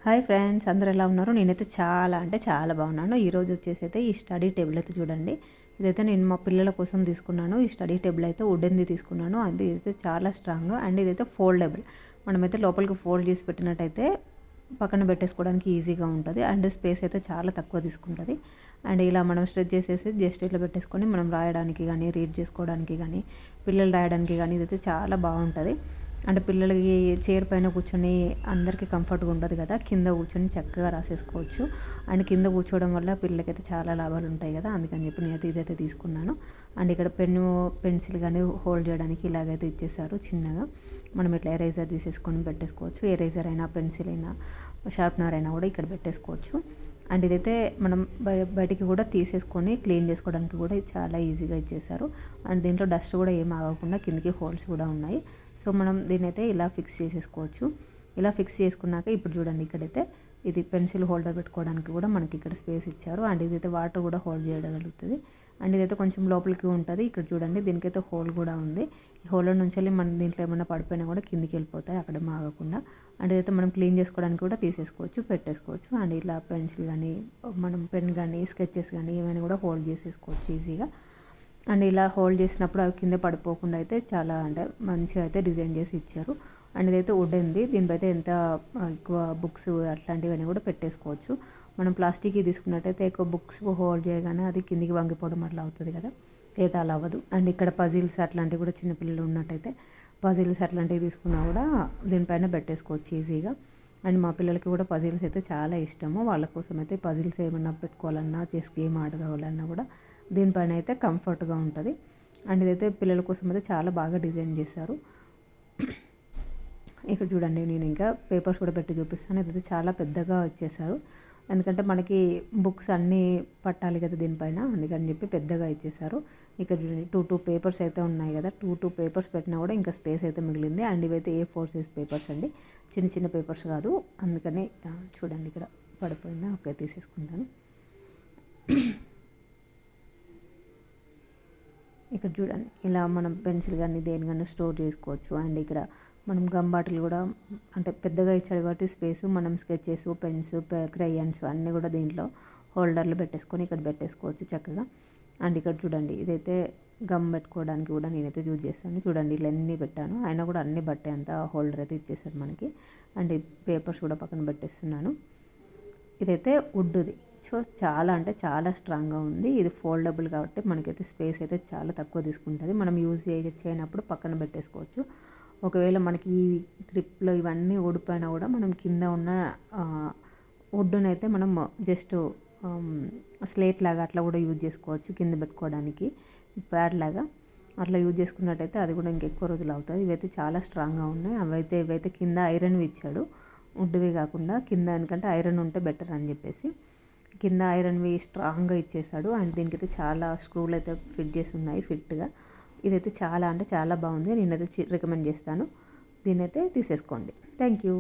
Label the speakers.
Speaker 1: Hi friends, అందరూ ఎలా ఉన్నారు? నేనైతే చాలా అంటే చాలా బాగున్నాను. ఈరోజు వచ్చేసి అయితే ఈ స్టడీ టేబుల్ అయితే చూడండి. ఇదైతే నేను మా పిల్లల కోసం తీసుకున్నాను. ఈ స్టడీ టేబుల్ అయితే వుడెన్ది తీసుకున్నాను. అది ఇదైతే చాలా స్ట్రాంగ్ అండ్ ఇదైతే ఫోల్డబుల్. మనమైతే లోపలికి ఫోల్డ్ చేసి పెట్టినట్టయితే పక్కన పెట్టేసుకోవడానికి ఈజీగా ఉంటుంది అండ్ స్పేస్ అయితే చాలా తక్కువ తీసుకుంటుంది. అండ్ ఇలా మనం స్ట్రెచ్ చేసేసి జస్ట్ ఇట్లా పెట్టేసుకొని మనం రాయడానికి కానీ, రీడ్ చేసుకోవడానికి కానీ, పిల్లలు రాయడానికి కానీ ఇదైతే చాలా బాగుంటుంది. అంటే పిల్లలకి చైర్ పైన కూర్చొని అందరికీ కంఫర్ట్గా ఉండదు కదా, కింద కూర్చొని చక్కగా రాసేసుకోవచ్చు. అండ్ కింద కూర్చోవడం వల్ల పిల్లలకైతే చాలా లాభాలు ఉంటాయి కదా, అందుకని చెప్పి నేనైతే ఇదైతే తీసుకున్నాను. అండ్ ఇక్కడ పెన్ను, పెన్సిల్ కానీ హోల్డ్ చేయడానికి ఇలాగైతే ఇచ్చేసారు చిన్నగా. మనం ఇట్లా ఎరేజర్ తీసేసుకొని పెట్టేసుకోవచ్చు. ఎరేజర్ అయినా, పెన్సిల్ అయినా, షార్ప్నర్ అయినా కూడా ఇక్కడ పెట్టేసుకోవచ్చు. అండ్ ఇదైతే మనం బయటికి కూడా తీసేసుకొని క్లీన్ చేసుకోవడానికి కూడా చాలా ఈజీగా ఇచ్చేసారు. అండ్ దీంట్లో డస్ట్ కూడా ఏం ఆగకుండా కిందికి హోల్స్ కూడా ఉన్నాయి. సో మనం దీనైతే ఇలా ఫిక్స్ చేసేసుకోవచ్చు. ఇలా ఫిక్స్ చేసుకున్నాక ఇప్పుడు చూడండి, ఇక్కడైతే ఇది పెన్సిల్ హోల్డర్ పెట్టుకోవడానికి కూడా మనకి ఇక్కడ స్పేస్ ఇచ్చారు. అండ్ ఇదైతే వాటర్ కూడా హోల్డ్ చేయగలుగుతుంది. అండ్ ఇదైతే కొంచెం లోపలికి ఉంటుంది. ఇక్కడ చూడండి, దీనికైతే హోల్ కూడా ఉంది. ఈ హోల్ నుంచి వెళ్ళి మన దీంట్లో ఏమైనా పడిపోయినా కూడా కిందికి వెళ్ళిపోతాయి అక్కడ ఆగకుండా. అండ్ ఇదైతే మనం క్లీన్ చేసుకోవడానికి కూడా తీసేసుకోవచ్చు, పెట్టేసుకోవచ్చు. అండ్ ఇలా పెన్సిల్ కానీ, మనం పెన్ కానీ, స్కెచెస్ కానీ ఏమైనా కూడా హోల్డ్ చేసేసుకోవచ్చు ఈజీగా. అండ్ ఇలా హోల్డ్ చేసినప్పుడు అవి కింద పడిపోకుండా అయితే చాలా అంటే మంచిగా అయితే డిజైన్ చేసి ఇచ్చారు. అండ్ ఇదైతే వుడెన్ది. దీనిపైతే ఎంత ఎక్కువ బుక్స్ అట్లాంటివన్నీ కూడా పెట్టేసుకోవచ్చు. మనం ప్లాస్టిక్ తీసుకున్నట్టయితే ఎక్కువ బుక్స్ హోల్డ్ చేయగానే అది కిందికి వంగిపోవడం అట్లా అవుతుంది కదా, లేదా అలా అవ్వదు. అండ్ ఇక్కడ పజిల్స్ అట్లాంటివి కూడా చిన్నపిల్లలు ఉన్నట్టయితే పజిల్స్ అట్లాంటివి తీసుకున్నా కూడా దీనిపైన పెట్టేసుకోవచ్చు ఈజీగా. అండ్ మా పిల్లలకి కూడా పజిల్స్ అయితే చాలా ఇష్టము. వాళ్ళ కోసం అయితే పజిల్స్ ఏమన్నా పెట్టుకోవాలన్నా, చెస్ గేమ్ ఆడుకోవాలన్నా కూడా దీనిపైన అయితే కంఫర్ట్గా ఉంటుంది. అండ్ ఇదైతే పిల్లల కోసం అయితే చాలా బాగా డిజైన్ చేశారు. ఇక్కడ చూడండి, నేను ఇంకా పేపర్స్ కూడా పెట్టి చూపిస్తాను. ఇదైతే చాలా పెద్దగా ఇచ్చేసారు, ఎందుకంటే మనకి బుక్స్ అన్నీ పట్టాలి కదా దీనిపైన, అందుకని చెప్పి పెద్దగా ఇచ్చేసారు. ఇక్కడ చూడండి, టూ పేపర్స్ అయితే ఉన్నాయి కదా, టూ పేపర్స్ పెట్టినా కూడా ఇంకా స్పేస్ అయితే మిగిలింది. అండ్ ఇవైతే A4 సైజ్ పేపర్స్ అండి, చిన్న చిన్న పేపర్స్ కాదు. అందుకని చూడండి, ఇక్కడ పడిపోయిందా, ఓకే తీసేసుకుంటాను. ఇక్కడ చూడండి, ఇలా మనం పెన్సిల్ కానీ దేని కానీ స్టోర్ చేసుకోవచ్చు. అండ్ ఇక్కడ మనం గమ్ బాటిల్ కూడా అంటే పెద్దగా ఇచ్చాడు కాబట్టి స్పేస్, మనం స్కెచెస్, పెన్స్, క్రయాన్స్ అన్నీ కూడా దీంట్లో హోల్డర్లు పెట్టేసుకొని ఇక్కడ పెట్టేసుకోవచ్చు చక్కగా. అండ్ ఇక్కడ చూడండి, ఇదైతే గమ్ పెట్టుకోవడానికి కూడా నేనైతే యూజ్ చేస్తాను. చూడండి, ఇలా అన్నీ పెట్టాను, అయినా కూడా అన్నీ బట్టే అంత హోల్డర్ అయితే ఇచ్చేసాడు మనకి. అండ్ ఈ పేపర్స్ కూడా పక్కన పెట్టేస్తున్నాను. ఇదైతే వుడ్ది. సో చాలా అంటే చాలా స్ట్రాంగ్గా ఉంది. ఇది ఫోల్డబుల్ కాబట్టి మనకైతే స్పేస్ అయితే చాలా తక్కువ తీసుకుంటుంది. మనం యూజ్ చేయనప్పుడు పక్కన పెట్టేసుకోవచ్చు. ఒకవేళ మనకి ఈ గ్రిప్లో ఇవన్నీ ఊడిపోయినా కూడా మనం కింద ఉన్న వుడ్డునైతే మనం జస్ట్ స్లేట్ లాగా అట్లా కూడా యూజ్ చేసుకోవచ్చు, కింద పెట్టుకోవడానికి ప్యాడ్ లాగా అట్లా యూజ్ చేసుకున్నట్టయితే అది కూడా ఇంకెక్కువ రోజులు అవుతుంది. ఇవైతే చాలా స్ట్రాంగ్గా ఉన్నాయి. ఇవైతే కింద ఐరన్వి ఇచ్చాడు, వుడ్వి కాకుండా కింద, ఎందుకంటే ఐరన్ ఉంటే బెటర్ అని చెప్పేసి కింద ఐరన్వి స్ట్రాంగ్గా ఇచ్చేసాడు. అండ్ దీనికైతే చాలా స్క్రూలు అయితే ఫిట్ చేసి ఉన్నాయి ఫిట్గా. ఇదైతే చాలా అంటే చాలా బాగుంది. నేనైతే రికమెండ్ చేస్తాను, దీన్నైతే తీసేసుకోండి. Thank you.